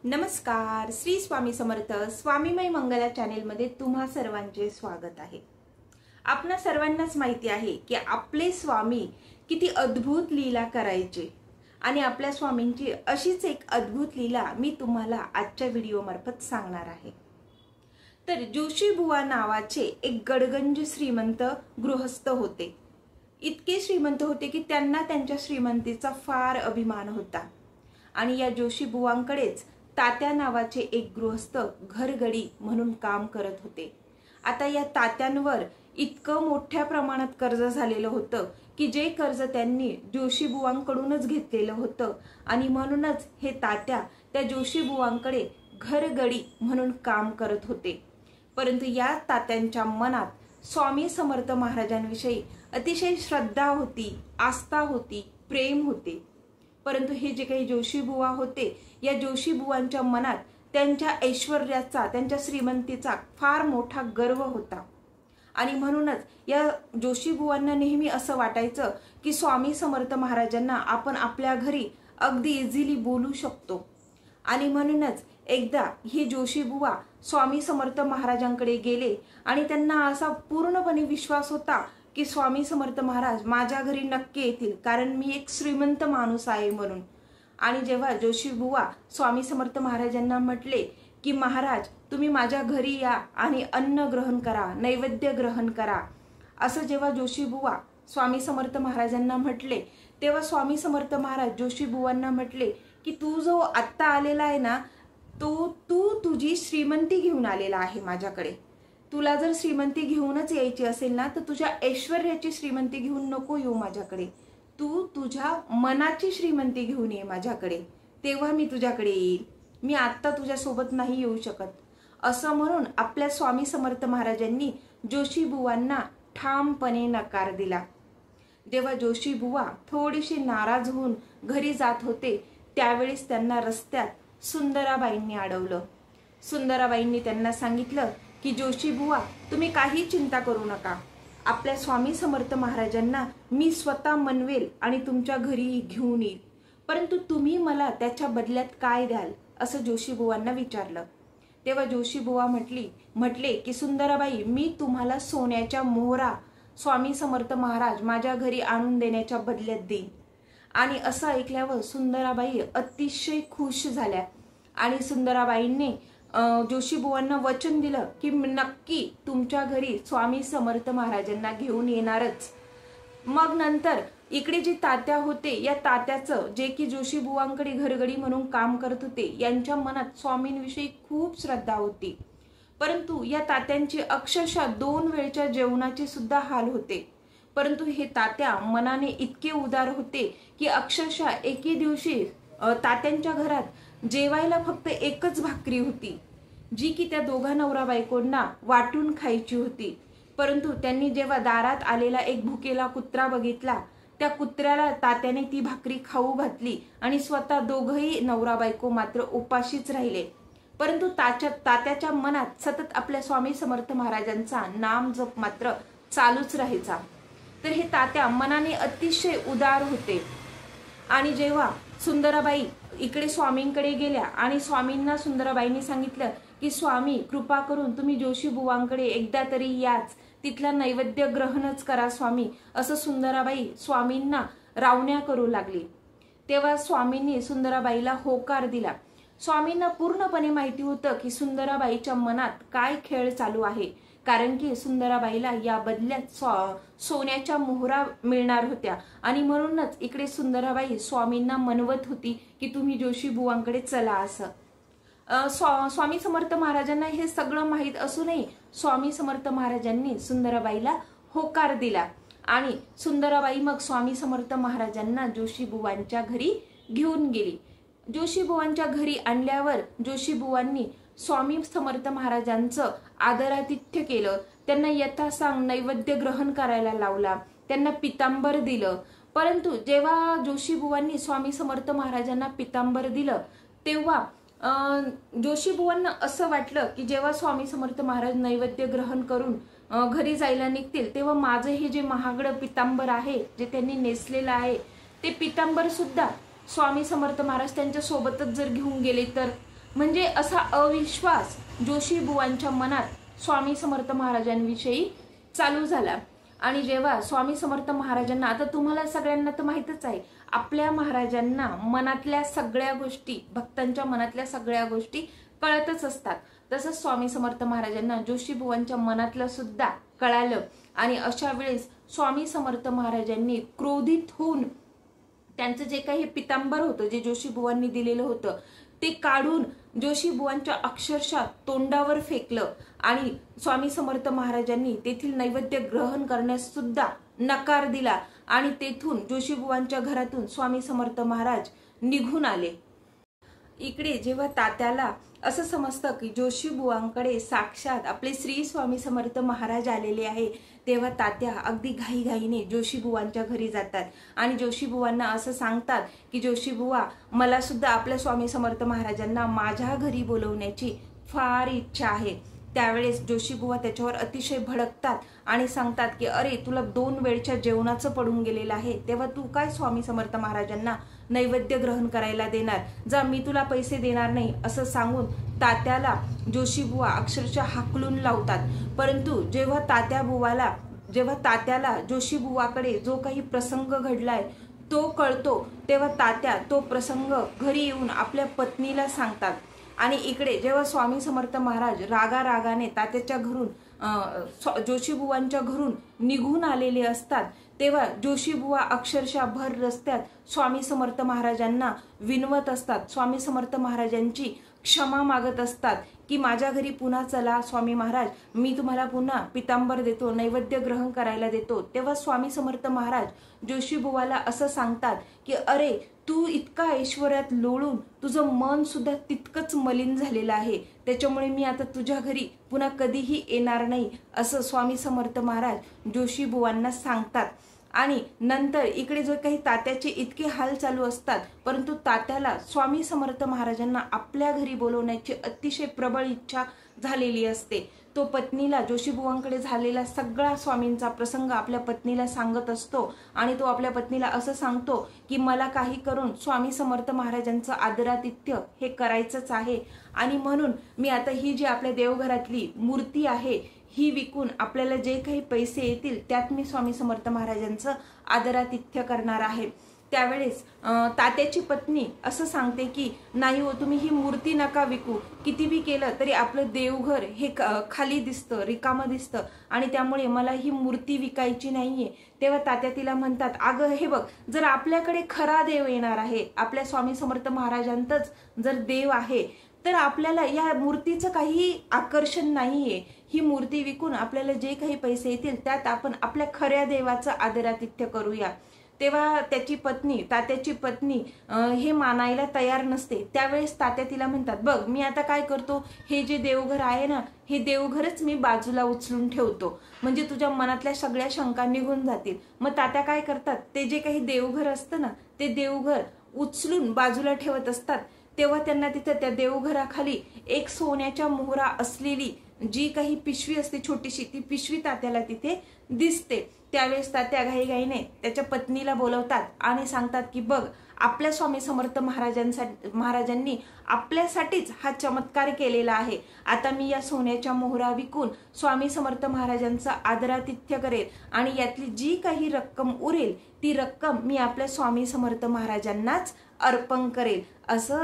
नमस्कार, श्री स्वामी समर्थ स्वामीमय मंगला चॅनेलमध्ये तुम्हा सर्वांचे स्वागत आहे। आपणा सर्वांनाच माहिती आहे की आपले स्वामी किती अद्भुत लीला करायचे आणि आपल्या स्वामींची अशीच एक अद्भुत लीला मी तुम्हाला आजच्या व्हिडिओ मार्फत सांगणार आहे। तर जोशी बुवा नावाचे एक गडगंज श्रीमंत गृहस्थ होते। इतके श्रीमंत होते की त्यांना त्यांच्या श्रीमंतीचा फार अभिमान होता आणि या जोशी बुवांकडेच तात्या नावाचे एक गृहस्थ घरगडी म्हणून काम करत होते। आता या तात्यांवर इतकं मोठ्या प्रमाणात कर्ज झालेलं होतं की जे कर्ज त्यांनी जोशी बुवांकडूनच घेतलेलं होतं आणि म्हणूनच हे तात्या त्या जोशी बुवांकडे घरगडी म्हणून काम करत होते। परंतु या तात्यांच्या मनात स्वामी समर्थ महाराजांविषयी अतिशय श्रद्धा होती, आस्था होती, प्रेम होते। परंतु हे जे काही जोशी बुवा होते, या जोशी बुवांच्या मनात त्यांच्या ऐश्वर्याचा, त्यांच्या श्रीमंतीचा फार मोठा गर्व होता आणि म्हणूनच या जोशी बुवांना नेहमी असं वाटायचं की स्वामी समर्थ महाराजांना आपण आपल्या घरी अगदी इझिली बोलू शकतो। आणि म्हणूनच एकदा हे जोशी बुवा स्वामी समर्थ महाराजांकडे गेले आणि त्यांना असा पूर्णपणे विश्वास होता की स्वामी समर्थ महाराज माझ्या घरी नक्की येतील, कारण मी एक श्रीमंत माणूस आहे म्हणून। आणि जेव्हा जोशी बुवा स्वामी समर्थ महाराजांना म्हटले की महाराज तुम्ही माझ्या घरी या आणि अन्न ग्रहण करा, नैवेद्य ग्रहण करा, असं जेव्हा जोशी बुवा स्वामी समर्थ महाराजांना म्हटले तेव्हा स्वामी समर्थ महाराज जोशी बुवांना म्हटले की तू जो आत्ता आलेला आहे ना, तू तुझी श्रीमंती घेऊन आलेला आहे माझ्याकडे। तुला जर श्रीमंती घेऊनच यायची असेल ना तर तुझ्या ऐश्वर्याची श्रीमंती घेऊन नको येऊ माझ्याकडे, तू तुझ्या मनाची श्रीमंती घेऊन ये माझ्याकडे, तेव्हा मी तुझ्याकडे येईल, मी आत्ता तुझ्या सोबत नाही येऊ शकत। असं म्हणून आपल्या स्वामी समर्थ महाराजांनी जोशी बुवांना ठामपणे नकार दिला। जेव्हा जोशी बुवा थोडीशी नाराज होऊन घरी जात होते त्यावेळेस त्यांना रस्त्यात सुंदराबाईंनी अडवलं। सुंदराबाईंनी त्यांना सांगितलं की जोशी बुवा तुम्ही काही चिंता करू नका, आपल्या स्वामी समर्थ महाराजांना मी स्वतः मनवेल आणि तुमच्या घरी घेऊन येईल, परंतु तुम्ही मला त्याच्या बदल्यात काय द्याल असं जोशी बुवांना विचारलं। तेव्हा जोशी बुवा म्हटले की सुंदराबाई मी तुम्हाला सोन्याच्या मोहरा स्वामी समर्थ महाराज माझ्या घरी आणून देण्याच्या बदल्यात देईन। आणि असं ऐकल्यावर सुंदराबाई अतिशय खुश झाल्या आणि सुंदराबाईंनी जोशी बुवांना वचन दिलं की नक्की तुमच्या घरी स्वामी समर्थ महाराजांना घेऊन येणारच। मग नंतर इकडे जे तात्या होते, या तात्याचं जे की जोशी बुवांकडे घरगडी म्हणून काम करत होते, यांच्या मनात स्वामींविषयी खूप श्रद्धा होती। परंतु या तात्यांची अक्षरशः 2 वेळच्या जेवणाचे सुद्धा हाल होते। परंतु हे तात्या मनाने इतके उदार होते की अक्षरशः एके दिवशी तात्यांच्या घरात जेवायला फक्त एकच भाकरी होती, जी की त्या दोघा नवरा बायकोंना वाटून खायची होती। परंतु त्यांनी जेव्हा दारात आलेला एक भुकेला कुत्रा बघितला, त्या कुत्र्याला तात्याने ती भाकरी खाऊ घातली आणि स्वतः दोघही नवरा बायको मात्र उपाशीच राहिले। परंतु तात्याच्या मनात सतत आपल्या स्वामी समर्थ महाराजांचा नाम जप मात्र चालूच राहायचा। तर हे तात्या मनाने अतिशय उदार होते। आणि जेव्हा सुंदराबाई इकडे स्वामींकडे गेल्या आणि स्वामींना सुंदराबाईंनी सांगितलं की स्वामी कृपा करून तुम्ही जोशी बुवांकडे एकदा तरी याच, तिथला नैवेद्य ग्रहणच करा स्वामी, असं सुंदराबाई स्वामींना रावण्या करू लागली। तेव्हा स्वामींनी सुंदराबाईला होकार दिला। स्वामींना पूर्णपणे माहिती होतं की सुंदराबाईच्या मनात काय खेळ चालू आहे, कारण की सुंदराबाईला या बदल्यात सोन्याच्या मोहरा मिळणार होत्या आणि म्हणूनच इकडे सुंदराबाई स्वामींना मनवत होती की तुम्ही जोशी बुवांकडे चला असं। स्वामी समर्थ महाराजांना हे सगळं माहीत असूनही स्वामी समर्थ महाराजांनी सुंदराबाईला होकार दिला आणि सुंदराबाई मग स्वामी समर्थ महाराजांना जोशी बुवांच्या घरी घेऊन गेली। जोशी बुवांच्या घरी आणल्यावर जोशी बुवांनी स्वामी समर्थ महाराजांचं आदरातिथ्य केलं, त्यांना यथासांग नैवेद्य ग्रहण करायला लावला, त्यांना पितांबर दिलं। परंतु जेव्हा जोशी बुवांनी स्वामी समर्थ महाराजांना पितांबर दिलं तेव्हा जोशी बुवांना असं वाटलं की जेव्हा स्वामी समर्थ महाराज नैवेद्य ग्रहण करून घरी जायला निघतील तेव्हा माझं हे जे महागडं पितांबर आहे, जे त्यांनी नेसलेलं आहे, ते पितांबर सुद्धा स्वामी समर्थ महाराज त्यांच्या सोबतच जर घेऊन गेले तर म्हणजे असा अविश्वास जोशी बुवांच्या मनात स्वामी समर्थ महाराजांविषयी चालू झाला। आणि जेव्हा स्वामी समर्थ महाराजांना, आता तुम्हाला सगळ्यांना तर माहितच आहे, आपल्या महाराजांना मनातल्या सगळ्या गोष्टी, भक्तांच्या मनातल्या सगळ्या गोष्टी कळतच असतात। तसंच स्वामी समर्थ महाराजांना जोशी बुवांच्या मनातलं सुद्धा कळालं। आणि अशा वेळेस स्वामी समर्थ महाराजांनी क्रोधित होऊन त्यांचं जे काही पितांबर होतं, जे जोशी बुवांनी दिलेलं होतं, ते काढून जोशी बुवांच्या अक्षरशः तोंडावर फेकलं। आणि स्वामी समर्थ महाराजांनी तेथील नैवेद्य ग्रहण करण्यास सुद्धा नकार दिला। आणि तेथून जोशी बुवांच्या घरातून स्वामी समर्थ महाराज निघून आले। इकडे जेव्हा तात्याला असं समजतं की जोशी बुवांकडे साक्षात आपले श्री स्वामी समर्थ महाराज आलेले आहे, तेव्हा तात्या अगदी घाईघाईने जोशी बुवांच्या घरी जातात आणि जोशी बुवांना असं सांगतात की जोशी बुवा, मला सुद्धा आपल्या स्वामी समर्थ महाराजांना माझ्या घरी बोलवण्याची फार इच्छा आहे। त्यावेळेस जोशी बुवा त्याच्यावर अतिशय भडकतात आणि सांगतात की अरे, तुला 2 वेळच्या जेवणाचं पडून गेलेलं आहे, तेव्हा तू काय स्वामी समर्थ महाराजांना नैवेद्य ग्रहण करायला देणार? जा, मी तुला पैसे देणार नाही, असं सांगून तात्याला जोशी बुवा अक्षरशः हाकलून लावतात। परंतु जेव्हा तात्याला जोशी बुवाकडे जो काही प्रसंग घडलाय तो कळतो, तेव्हा तात्या तो प्रसंग घरी येऊन आपल्या पत्नीला सांगतात। आणि इकडे जेव्हा स्वामी समर्थ महाराज रागारागाने तात्याच्या घरून जोशी बुवांच्या घरून निघून आलेले असतात, तेव्हा जोशी बुवा अक्षरशः भर रस्त्यात स्वामी समर्थ महाराजांना विनवत असतात, स्वामी समर्थ महाराजांची क्षमा मागत असतात की माझ्या घरी पुन्हा चला स्वामी महाराज, मी तुम्हाला पुन्हा पितांबर देतो, नैवेद्य ग्रहण करायला देतो। तेव्हा स्वामी समर्थ महाराज जोशी बुवाला असं सांगतात की अरे, तू इतका ऐश्वर्यात लोळून तुझं मन सुद्धा तितकंच मलिन झालेलं आहे, त्याच्यामुळे मी आता तुझ्या घरी पुन्हा कधीही येणार नाही, असं स्वामी समर्थ महाराज जोशी बुवांना सांगतात। आणि नंतर इकडे जो काही तात्याचे इतके हाल चालू असतात, परंतु तात्याला स्वामी समर्थ महाराजांना आपल्या घरी बोलवण्याची अतिशय प्रबळ इच्छा झालेली असते। तो पत्नीला, जोशी बुवांकडे झालेला सगळा स्वामींचा प्रसंग आपल्या पत्नीला सांगत असतो आणि तो आपल्या पत्नीला असं सांगतो की मला काही करून स्वामी समर्थ महाराजांचं आदरातिथ्य हे करायचंच आहे। आणि म्हणून मी आता ही जी आपल्या देवघरातली मूर्ती आहे ही विकून आपल्याला जे काही पैसे येतील त्यात मी स्वामी समर्थ महाराजांचं आदरातिथ्य करणार आहे। त्यावेळेस तात्याची पत्नी असं सांगते की नाही हो, तुम्ही ही मूर्ती नका विकू, किती बी केलं तरी आपलं देवघर हे खाली दिसतं, रिकामं दिसतं आणि त्यामुळे मला ही मूर्ती विकायची नाहीये। तेव्हा तात्या तिला म्हणतात, अगं हे बघ, जर आपल्याकडे खरा देव येणार आहे, आपल्या स्वामी समर्थ महाराजांतच जर देव आहे, तर आपल्याला या मूर्तीचं काही आकर्षण नाहीये। ही मूर्ती विकून आपल्याला जे काही पैसे येतील त्यात आपण आपल्या खऱ्या देवाचं आदरातिथ्य करूया। तेव्हा तात्याची पत्नी हे मानायला तयार नसते। त्यावेळेस तात्या तिला म्हणतात, बघ मी आता काय करतो, हे जे देवघर आहे ना, हे देवघरच मी बाजूला उचलून ठेवतो, म्हणजे तुझ्या मनातल्या सगळ्या शंका निघून जातील। मग तात्या काय करतात, ते जे काही देवघर असतं ना, ते देवघर उचलून बाजूला ठेवत असतात। तेव्हा त्यांना तिथं त्या देवघराखाली एक सोन्याच्या मोहरा असलेली जी काही पिशवी असते छोटीशी, ती पिशवी तात्याला तिथे दिसते। त्यावेळेस तात्या घाईघाईने त्याच्या पत्नीला बोलवतात आणि सांगतात की बघ, आपल्या स्वामी समर्थ महाराजांनी आपल्यासाठीच हा चमत्कार केलेला आहे। आता मी या सोन्याच्या मोहरा विकून स्वामी समर्थ महाराजांचं आदरातिथ्य करेल आणि यातली जी काही रक्कम उरेल ती रक्कम मी आपल्या स्वामी समर्थ महाराजांनाच अर्पण करेल, असं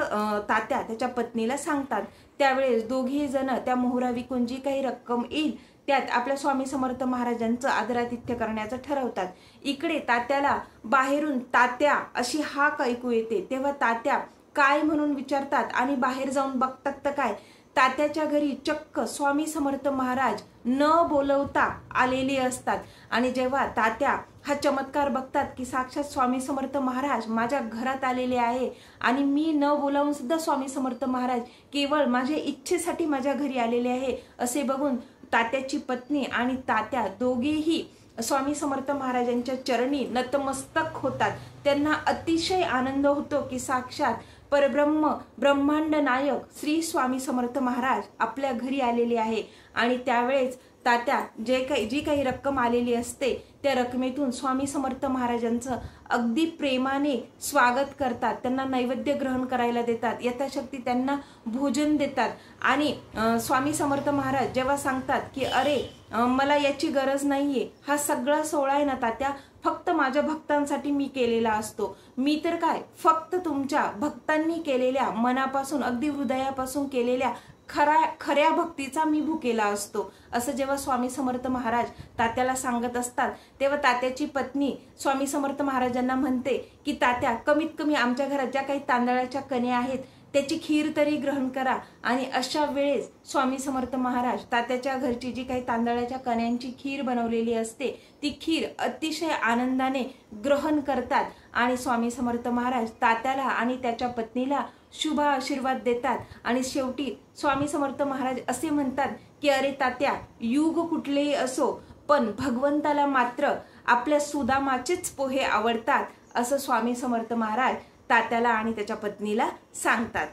तात्या त्याच्या पत्नीला सांगतात। त्यावेळेस दोघे जण त्या मोहरा विकून जी काही रक्कम येईल त्यात आपल्या स्वामी समर्थ महाराजांचं आदरातिथ्य करण्याचं ठरवतात। इकडे तात्याला बाहेरून तात्या अशी हाक ऐकू येते। तेव्हा तात्या काय म्हणून विचारतात आणि बाहेर जाऊन बघतात तर काय, तात्याच्या घरी चक्क स्वामी समर्थ महाराज न बोलवता आलेले असतात। आणि जेव्हा तात्या हा चमत्कार बघतात की साक्षात स्वामी समर्थ महाराज माझ्या घरात आलेले आहे आणि मी न बोलावून सुद्धा स्वामी समर्थ महाराज केवळ माझ्या इच्छेसाठी माझ्या घरी आलेले आहे, असे बघून तात्याची पत्नी आणि तात्या दोघेही स्वामी समर्थ महाराजांच्या चरणी नतमस्तक होतात। त्यांना अतिशय आनंद होतो की साक्षात परब्रह्म ब्रह्मांड नायक श्री स्वामी समर्थ महाराज आपल्या घरी आलेले आहे। आणि त्यावेळेस तात्या जी काही रक्कम आलेली असते त्या रकमेतून स्वामी समर्थ महाराजांचं अगदी प्रेमाने स्वागत करतात, त्यांना नैवेद्य ग्रहण करायला देतात, यथाशक्ती त्यांना भोजन देतात. आणि स्वामी समर्थ महाराज जेव्हा सांगतात की अरे मला याची गरज नाहीये, हा सगळा सोहळा आहे ना तात्या फक्त माझ्या भक्तांसाठी मी केलेला असतो, मी तर फक्त तुमच्या भक्तांनी केलेल्या मनापासून अगदी हृदयापासून केलेल्या खऱ्या भक्तीचा मी भुकेला असतो, असं जेव्हा स्वामी समर्थ महाराज तात्याला सांगत असतात तेव्हा तात्याची पत्नी स्वामी समर्थ महाराजांना म्हणते की तात्या कमीत कमी आमच्या घरात ज्या काही तांदळाच्या कण्या आहेत त्याची खीर तरी ग्रहण करा. आणि अशा वेळेस स्वामी समर्थ महाराज तात्याच्या घरची जी काही तांदळाच्या कण्यांची खीर बनवलेली असते ती खीर अतिशय आनंदाने ग्रहण करतात. आणि स्वामी समर्थ महाराज तात्याला आणि त्याच्या पत्नीला शुभ आशीर्वाद देतात. आणि शेवटी स्वामी समर्थ महाराज असे म्हणतात की अरे तात्या युग कुठलेही असो पण भगवंताला मात्र आपल्या सुदामाचेच पोहे आवडतात, असं स्वामी समर्थ महाराज तात्याला आणि त्याच्या पत्नीला सांगतात.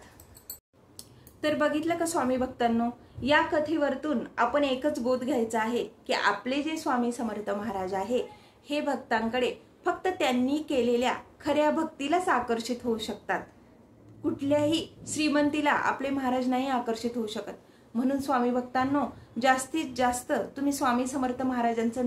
तर बघितलं का स्वामी भक्तांनो, या कथेवरतून आपण एकच बोध घ्यायचा आहे की आपले जे स्वामी समर्थ महाराज आहे हे भक्तांकडे फक्त त्यांनी केलेल्या खऱ्या भक्तीलाच आकर्षित होऊ शकतात. कुठल्याही श्रीमंतीला आपले महाराज नाही आकर्षित होऊ शकत. म्हणून स्वामी भक्तांनो जास्तीत जास्त तुम्ही स्वामी समर्थ महाराजांचं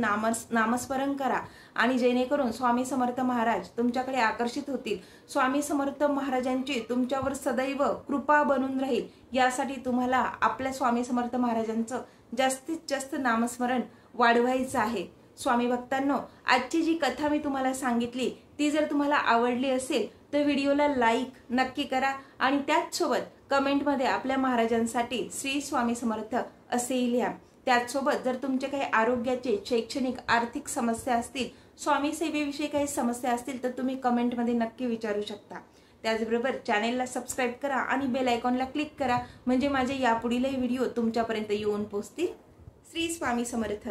नामस्मरण करा आणि जेणेकरून स्वामी समर्थ महाराज तुमच्याकडे आकर्षित होतील. स्वामी समर्थ महाराजांची तुमच्यावर सदैव कृपा बनून राहील यासाठी तुम्हाला आपल्या स्वामी समर्थ महाराजांचं जास्तीत जास्त नामस्मरण वाढवायचं आहे. स्वामी भक्तांनो आजची जी कथा मी तुम्हाला सांगितली ती जर तुम्हाला आवडली असेल तर व्हिडिओला लाईक नक्की करा आणि त्याचसोबत कमेंटमध्ये आपल्या महाराजांसाठी श्री स्वामी समर्थ असेही लिहा. त्याचसोबत जर तुमचे काही आरोग्याचे, शैक्षणिक, आर्थिक समस्या असतील, स्वामी सेवेविषयी काही समस्या असतील तर तुम्ही कमेंटमध्ये नक्की विचारू शकता. त्याचबरोबर चॅनेलला सबस्क्राईब करा आणि बेल आयकॉनला क्लिक करा म्हणजे माझे यापुढीलही व्हिडिओ तुमच्यापर्यंत येऊन पोहोचतील. श्री स्वामी समर्थ.